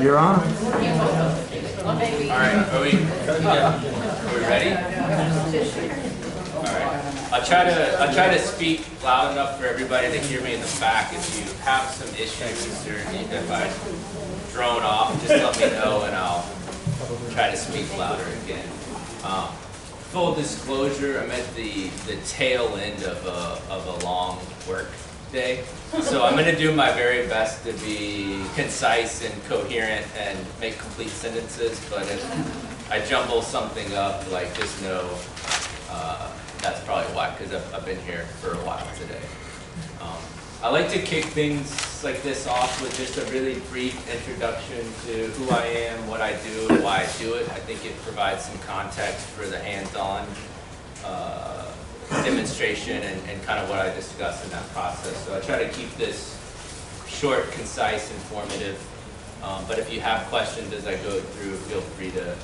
You're on. Alright, are we ready? Alright. I'll try to speak loud enough for everybody to hear me in the back. If you have some issues or if I drone off, just let me know and I'll try to speak louder again. Full disclosure, I'm at the tail end of a long work day. So I'm going to do my very best to be concise and coherent and make complete sentences, but if I jumble something up, like just know that's probably why, because I've been here for a while today. I like to kick things like this off with just a really brief introduction to who I am, what I do, and why I do it. I think it provides some context for the hands-on demonstration and kind of what I discuss in that process. So I try to keep this short, concise, informative. But if you have questions as I go through, feel free to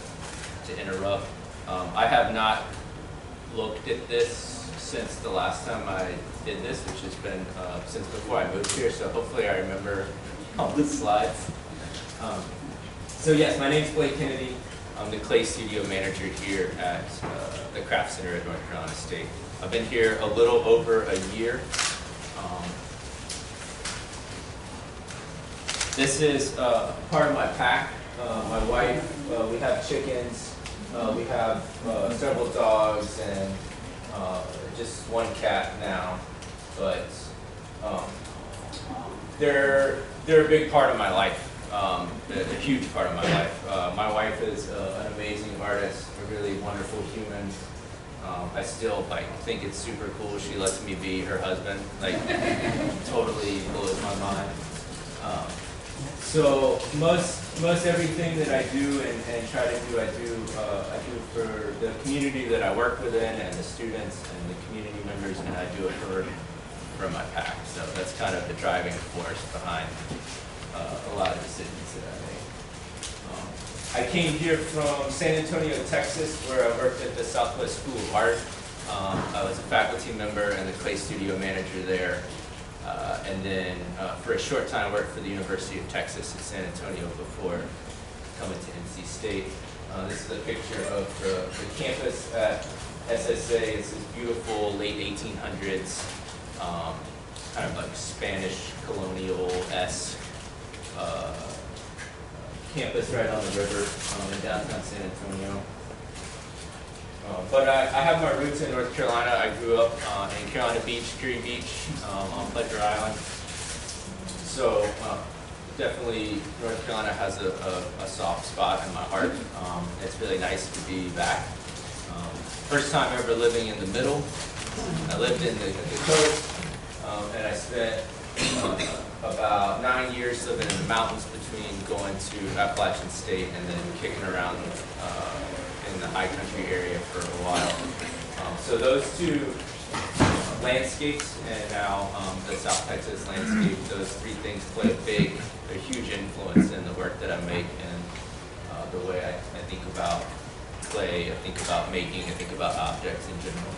interrupt. I have not looked at this since the last time I did this, which has been since before I moved here, so hopefully I remember all the slides. So yes, my name's Blake Kennedy. I'm the Clay Studio Manager here at the Craft Center at North Carolina State. I've been here a little over a year. This is part of my pack. My wife, we have chickens, we have several dogs, and just one cat now, but they're a big part of my life, a huge part of my life. My wife is an amazing artist, a really wonderful human. I still think it's super cool she lets me be her husband. Totally blows my mind. So most everything that I do and try to do, I do for the community that I work within and the students and the community members, and I do it for my pack. So that's kind of the driving force behind a lot of decisions that I make. I came here from San Antonio, Texas, where I worked at the Southwest School of Art. I was a faculty member and the Clay Studio Manager there. And then for a short time I worked for the University of Texas at San Antonio before coming to NC State. This is a picture of the campus at SSA. It's this beautiful late 1800s, kind of like Spanish colonial-esque campus right on the river in downtown San Antonio. But I have my roots in North Carolina. I grew up in Carolina Beach, Curie Beach, on Pleasure Island. So definitely North Carolina has a soft spot in my heart. It's really nice to be back. First time ever living in the middle. I lived in the coast, and I spent about 9 years living in the mountains between going to Appalachian State and then kicking around in the high country area for a while. So those two landscapes and now the South Texas landscape, those three things play a huge influence in the work that I make and the way I think about clay, I think about making, I think about objects in general.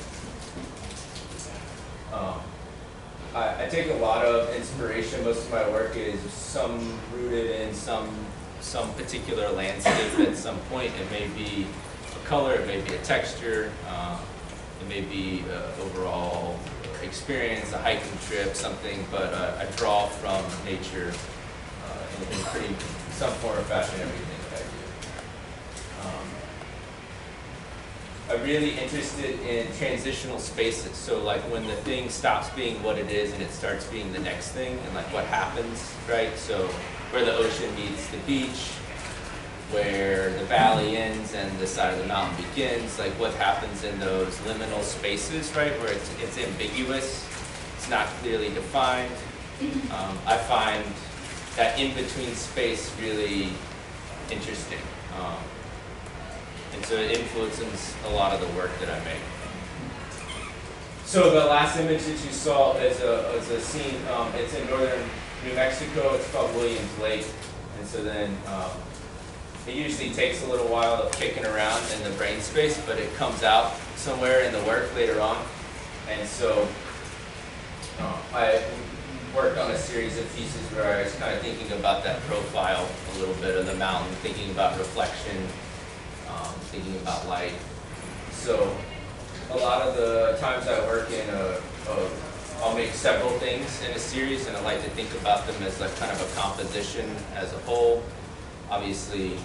I take a lot of inspiration. Most of my work is some rooted in some particular landscape at some point. It may be a color, it may be a texture, it may be overall experience, a hiking trip, something, but I draw from nature in pretty some form or fashion everything that I do. I'm really interested in transitional spaces. So like when the thing stops being what it is and it starts being the next thing, and like what happens, right? So where the ocean meets the beach, where the valley ends and the side of the mountain begins, like what happens in those liminal spaces, right? Where it's ambiguous, it's not clearly defined. I find that in-between space really interesting. And so it influences a lot of the work that I make. So the last image that you saw is a scene, it's in northern New Mexico, it's called Williams Lake. And so then it usually takes a little while of kicking around in the brain space, but it comes out somewhere in the work later on. And so I worked on a series of pieces where I was kind of thinking about that profile a little bit of the mountain, thinking about reflection, thinking about light. So a lot of the times I work in I'll make several things in a series, and I like to think about them as like kind of a composition as a whole. Obviously,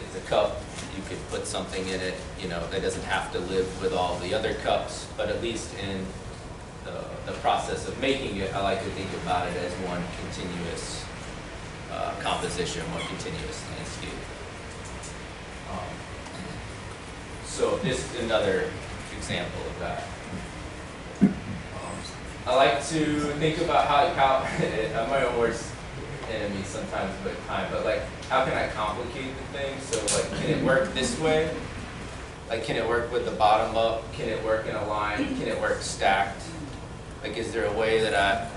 it's a cup. You could put something in it, you know, that doesn't have to live with all the other cups, but at least in the process of making it, I like to think about it as one continuous composition, one continuous landscape. So this is another example of that. I like to think about how I'm my own worst enemy sometimes with time, but like, how can I complicate the thing? So like, can it work this way? Like, can it work with the bottom up? Can it work in a line? Can it work stacked? Like, is there a way that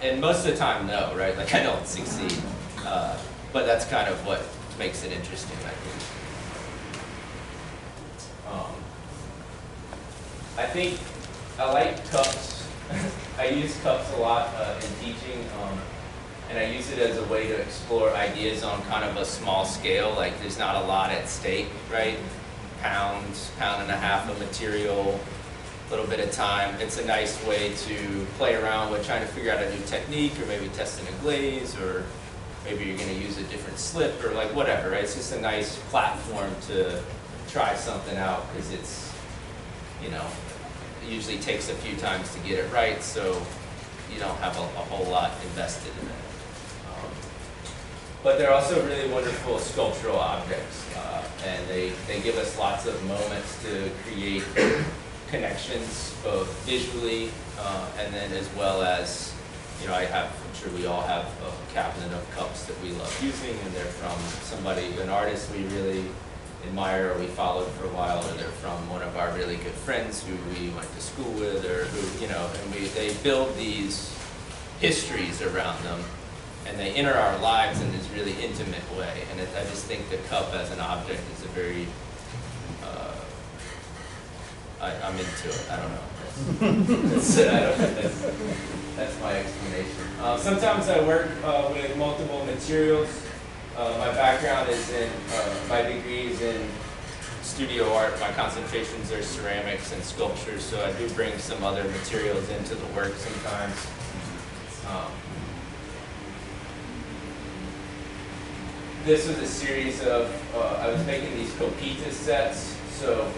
and most of the time, no, right? Like, I don't succeed. But that's kind of what makes it interesting, I think. I think I like cups. I use cups a lot in teaching, and I use it as a way to explore ideas on kind of a small scale. Like, there's not a lot at stake, right? Pound and a half of material, a little bit of time. It's a nice way to play around with trying to figure out a new technique, or maybe testing a glaze, or maybe you're going to use a different slip, or like whatever, right? It's just a nice platform to try something out, because it's, you know, it usually takes a few times to get it right, so you don't have a whole lot invested in it. But they're also really wonderful sculptural objects, and they give us lots of moments to create connections, both visually and then as well as, you know, I'm sure we all have a cabinet of cups that we love using, and they're from somebody, an artist we really admire or we followed for a while, or they're from one of our really good friends who we went to school with, or who, you know, and they build these histories around them, and they enter our lives in this really intimate way. And I just think the cup as an object is a very, I'm into it. I don't know. That's my explanation. Sometimes I work with multiple materials. My background is in, my degree is in studio art. My concentrations are ceramics and sculptures, so I do bring some other materials into the work sometimes. This was a series of, I was making these copitas sets. So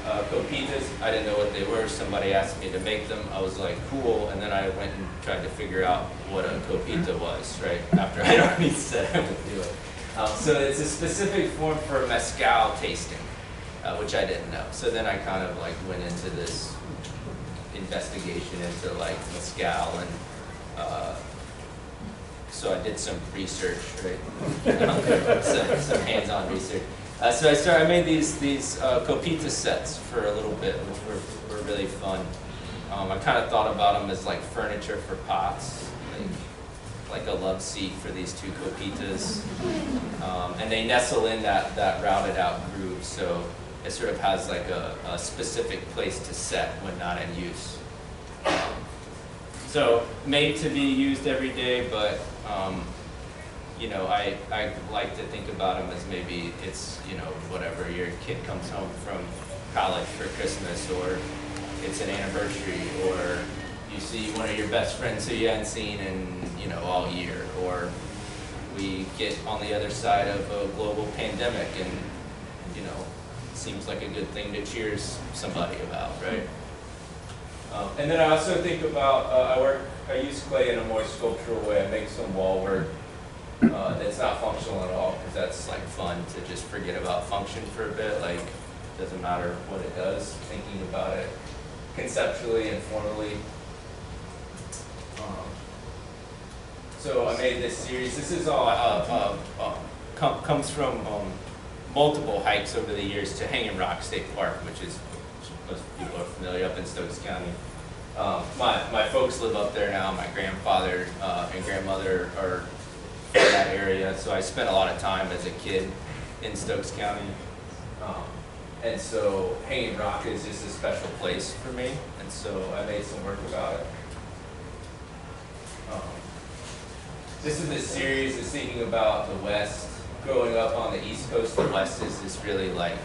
copitas, I didn't know what they were. Somebody asked me to make them. I was like, cool. And then I went and tried to figure out what a copita was, right? After I'd already said I would do it. So it's a specific form for mezcal tasting, which I didn't know. So then I kind of like went into this investigation into like mezcal, and so I did some research, right? some hands-on research. So I made these copita sets for a little bit, which were really fun. I kind of thought about them as like furniture for pots, like a love seat for these two copitas. And they nestle in that routed out groove, so it sort of has like a specific place to set when not in use. So made to be used every day, but you know, I like to think about them as maybe it's, you know, whatever, your kid comes home from college for Christmas, or it's an anniversary, or you see one of your best friends who you hadn't seen in, you know, all year, or we get on the other side of a global pandemic, and, you know, it seems like a good thing to cheers somebody about, right? And then I also think about, I use clay in a more sculptural way. I make some wall work that's not functional at all, because that's like fun to just forget about function for a bit. Like, it doesn't matter what it does, thinking about it conceptually and formally. So I made this series. This is all comes from multiple hikes over the years to Hanging Rock State Park, which most people are familiar, up in Stokes County. My folks live up there now. My grandfather and grandmother are from that area, so I spent a lot of time as a kid in Stokes County. And so Hanging Rock is just a special place for me, and so I made some work about it. this is a series is thinking about the West. Growing up on the East Coast, the West is this really like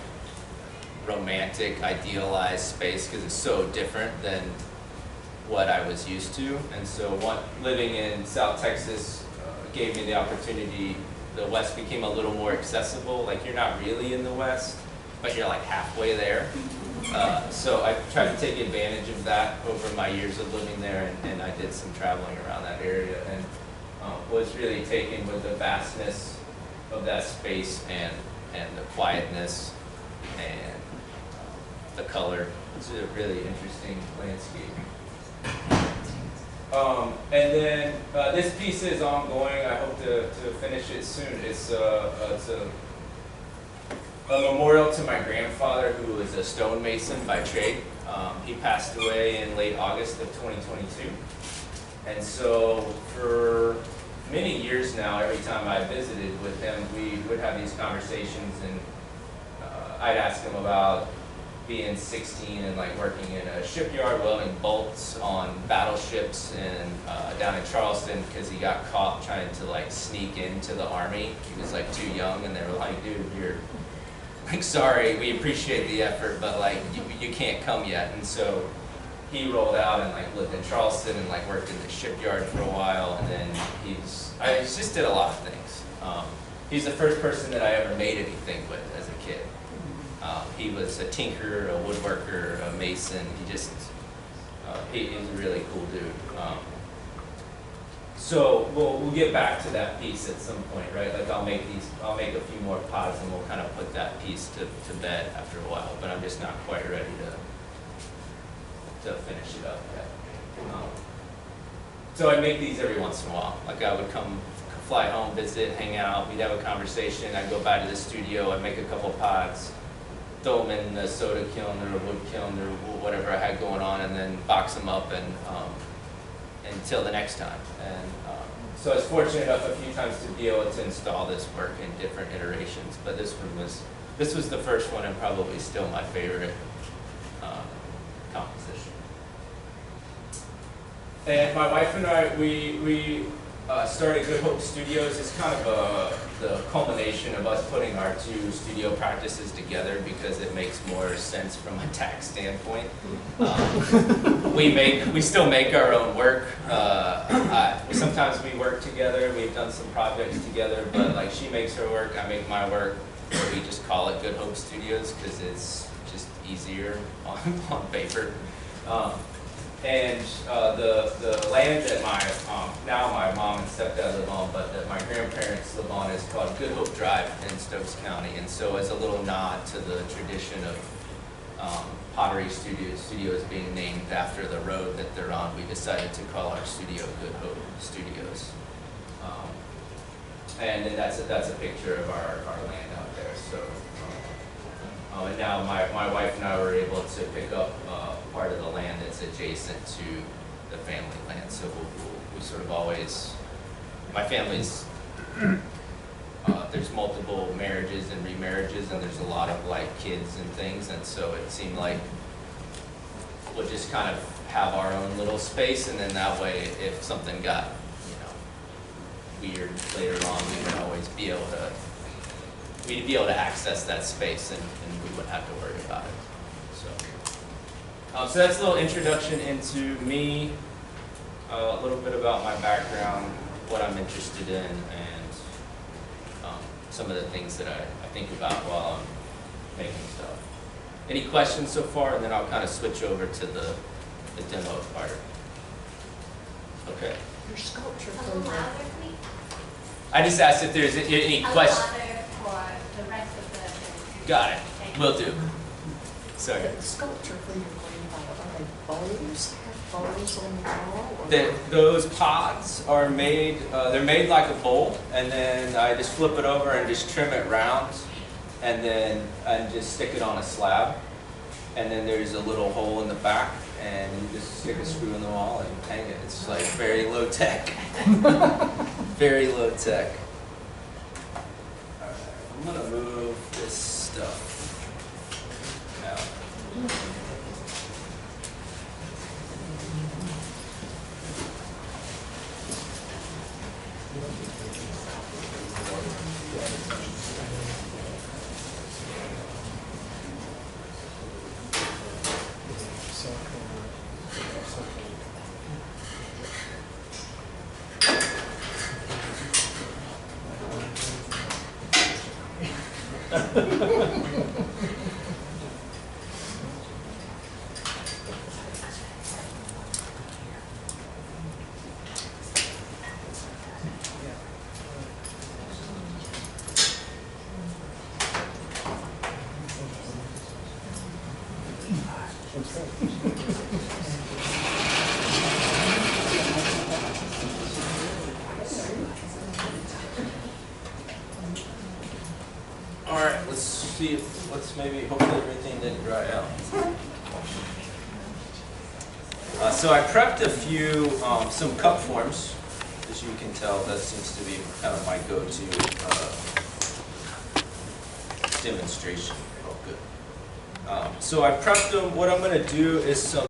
romantic, idealized space because it's so different than what I was used to. And so living in South Texas gave me the opportunity. The West became a little more accessible. Like you're not really in the West, but you're like halfway there. So I tried to take advantage of that over my years of living there, and I did some traveling around that area, and was really taken with the vastness of that space and the quietness and the color. It's a really interesting landscape. And then this piece is ongoing. I hope to finish it soon. It's a memorial to my grandfather, who was a stonemason by trade. He passed away in late August of 2022. And so for many years now, every time I visited with him, we would have these conversations, and I'd ask him about being 16 and like working in a shipyard welding bolts on battleships and down in Charleston, because he got caught trying to like sneak into the Army. He was like too young, and they were like, dude, you're like, sorry, we appreciate the effort, but like you can't come yet. And so he rolled out and like lived in Charleston and like worked in the shipyard for a while, and then he just did a lot of things. He's the first person that I ever made anything with as a kid. He was a tinkerer, a woodworker, a mason. He's a really cool dude. So we'll get back to that piece at some point, right? Like I'll make a few more pods, and we'll kind of put that piece to bed after a while. But I'm just not quite ready to finish it up yet. So I make these every once in a while. Like I would fly home, visit, hang out. We'd have a conversation. I'd go by to the studio. I'd make a couple pods, throw them in the soda kiln or a wood kiln or whatever I had going on, and then box them up and until the next time. And so I was fortunate enough a few times to be able to install this work in different iterations, but this was the first one and probably still my favorite composition. And my wife and I, we started Good Hope Studios. It's kind of the culmination of us putting our two studio practices together because it makes more sense from a tax standpoint. We still make our own work. Sometimes we work together. We've done some projects together, but like she makes her work, I make my work. We just call it Good Hope Studios because it's just easier on paper. And the land that now my mom and stepdad live on, but that my grandparents live on, is called Good Hope Drive in Stokes County. And so as a little nod to the tradition of Pottery Studios being named after the road that they're on, we decided to call our studio Good Hope Studios. And then that's a picture of our land out there. So, and now my wife and I were able to pick up part of the land that's adjacent to the family land. So we sort of always, my family's, there's multiple marriages and remarriages, and there's a lot of like kids and things, and so it seemed like we'll just kind of have our own little space, and then that way if something got, weird later on, we would always be able to, we'd be able to access that space, and we wouldn't have to worry about it. So that's a little introduction into me, a little bit about my background, what I'm interested in, and some of the things that I think about while I'm making stuff. Any questions so far? And then I'll kind of switch over to the demo part. Okay. Your sculpture. A little louder, please. I just asked if there's any questions. A little louder for the rest of the. Got it. Thank Will you. do. Sorry. The sculpture for your grandfather, are they bowls? Have bowls on the wall? Or Those pods are made, they're made like a bowl, and then I just flip it over and just trim it round, and just stick it on a slab. And then there's a little hole in the back, and you just stick a screw in the wall and hang it. It's like very low tech. Very low tech. All right, I'm gonna move this stuff out. All right, let's see if, maybe, hopefully everything didn't dry out. So I prepped a few, some cup forms. As you can tell, that seems to be kind of my go-to demonstration. Oh, good. So I prepped them. What I'm going to do is some